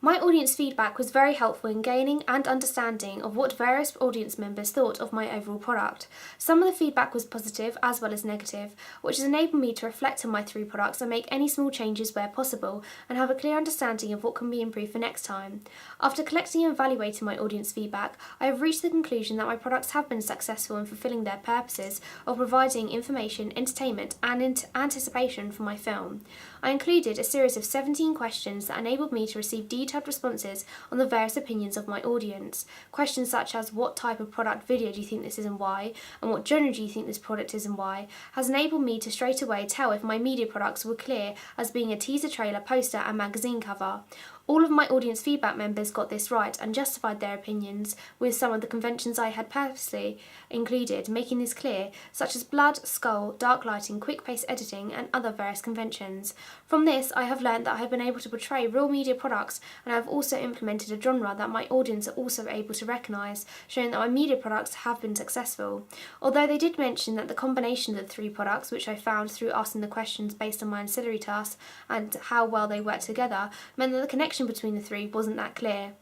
My audience feedback was very helpful in gaining and understanding of what various audience members thought of my overall product. Some of the feedback was positive as well as negative, which has enabled me to reflect on my 3 products and make any small changes where possible and have a clear understanding of what can be improved for next time. After collecting and evaluating my audience feedback, I have reached the conclusion that my products have been successful in fulfilling their purposes of providing information, entertainment and anticipation for my film. I included a series of 17 questions that enabled me to receive detailed responses on the various opinions of my audience. Questions such as what type of product video do you think this is and why, and what genre do you think this product is and why, has enabled me to straight away tell if my media products were clear as being a teaser trailer, poster and magazine cover. All of my audience feedback members got this right and justified their opinions with some of the conventions I had purposely included, making this clear, such as blood, skull, dark lighting, quick pace editing and other various conventions. From this, I have learned that I have been able to portray real media products, and I have also implemented a genre that my audience are also able to recognise, showing that my media products have been successful. Although they did mention that the combination of the 3 products, which I found through asking the questions based on my ancillary tasks and how well they work together, meant that the connection between the 3 wasn't that clear.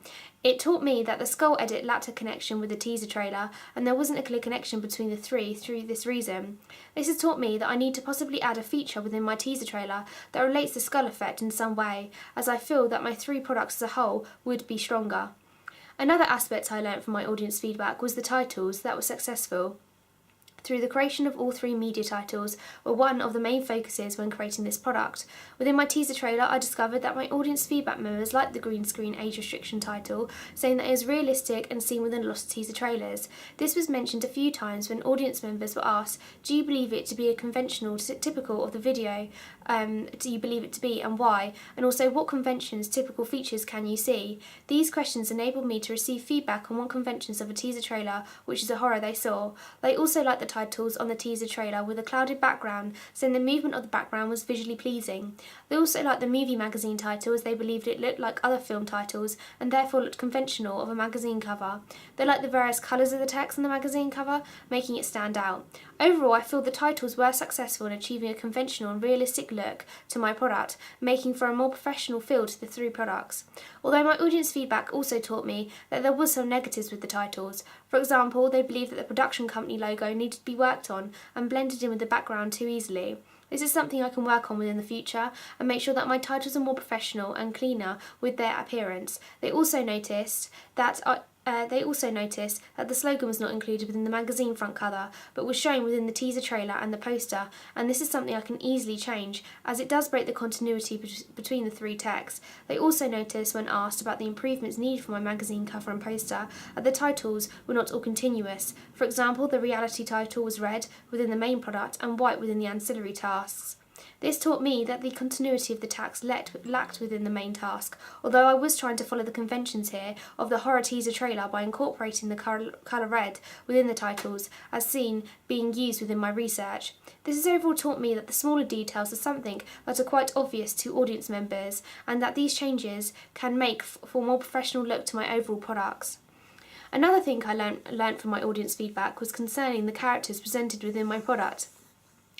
It taught me that the skull edit lacked a connection with the teaser trailer, and there wasn't a clear connection between the 3 through this reason. This has taught me that I need to possibly add a feature within my teaser trailer that relates the skull effect in some way, as I feel that my 3 products as a whole would be stronger. Another aspect I learnt from my audience feedback was the titles that were successful. Through the creation of all 3 media titles were one of the main focuses when creating this product. Within my teaser trailer, I discovered that my audience feedback members liked the green screen age restriction title, saying that it is realistic and seen within a lot of teaser trailers. This was mentioned a few times when audience members were asked, do you believe it to be a conventional, typical of the video? Do you believe it to be and why? And also, what conventions, typical features can you see? These questions enabled me to receive feedback on what conventions of a teaser trailer, which is a horror, they saw. They also liked the titles on the teaser trailer with a clouded background, saying the movement of the background was visually pleasing. They also liked the movie magazine title as they believed it looked like other film titles and therefore looked conventional of a magazine cover. They liked the various colours of the text on the magazine cover, making it stand out. Overall, I feel the titles were successful in achieving a conventional and realistic look to my product, making for a more professional feel to the 3 products. Although my audience feedback also taught me that there was some negatives with the titles. For example, they believed that the production company logo needed to be worked on and blended in with the background too easily. This is something I can work on within the future and make sure that my titles are more professional and cleaner with their appearance. They also noticed that the slogan was not included within the magazine front cover, but was shown within the teaser trailer and the poster, and this is something I can easily change, as it does break the continuity between the 3 texts. They also noticed, when asked about the improvements needed for my magazine cover and poster, that the titles were not all continuous. For example, the reality title was red within the main product and white within the ancillary tasks. This taught me that the continuity of the text lacked within the main task, although I was trying to follow the conventions here of the horror teaser trailer by incorporating the colour red within the titles as seen being used within my research. This has overall taught me that the smaller details are something that are quite obvious to audience members, and that these changes can make for a more professional look to my overall products. Another thing I learnt from my audience feedback was concerning the characters presented within my product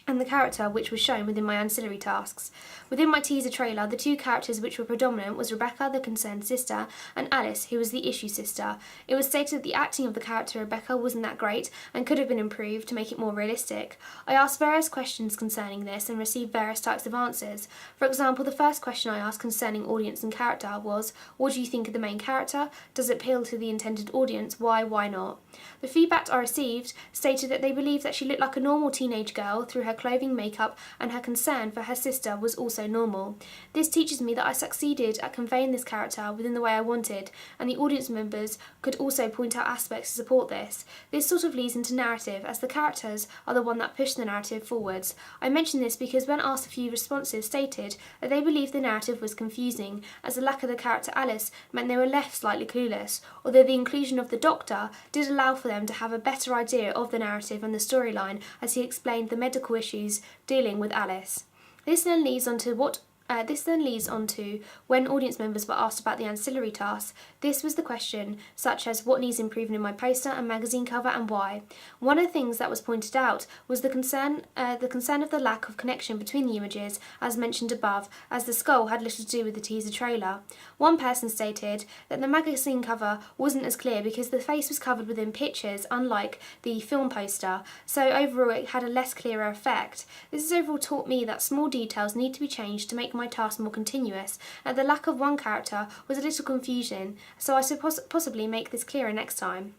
and the character which was shown within my ancillary tasks. Within my teaser trailer, the 2 characters which were predominant was Rebecca, the concerned sister, and Alice, who was the issue sister. It was stated that the acting of the character Rebecca wasn't that great and could have been improved to make it more realistic. I asked various questions concerning this and received various types of answers. For example, the first question I asked concerning audience and character was, what do you think of the main character? Does it appeal to the intended audience? Why not? The feedback I received stated that they believed that she looked like a normal teenage girl through her clothing, makeup, and her concern for her sister was also normal. This teaches me that I succeeded at conveying this character within the way I wanted, and the audience members could also point out aspects to support this. This sort of leads into narrative, as the characters are the one that push the narrative forwards. I mention this because when asked, a few responses stated that they believed the narrative was confusing, as the lack of the character Alice meant they were left slightly clueless, although the inclusion of the Doctor did allow for them to have a better idea of the narrative and the storyline as he explained the medical issues dealing with Alice. This then leads on to what This then leads on to when audience members were asked about the ancillary tasks. This was the question, such as what needs improving in my poster and magazine cover and why. One of the things that was pointed out was the concern of the lack of connection between the images, as mentioned above, as the skull had little to do with the teaser trailer. One person stated that the magazine cover wasn't as clear because the face was covered within pictures, unlike the film poster, so overall it had a less clearer effect. This has overall taught me that small details need to be changed to make my task more continuous, and the lack of one character was a little confusing, so I should possibly make this clearer next time.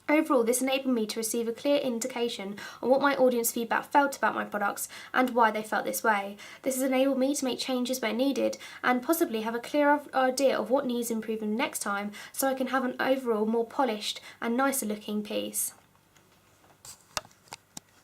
Overall, this enabled me to receive a clear indication on what my audience feedback felt about my products and why they felt this way. This has enabled me to make changes where needed and possibly have a clearer idea of what needs improving next time, so I can have an overall more polished and nicer looking piece.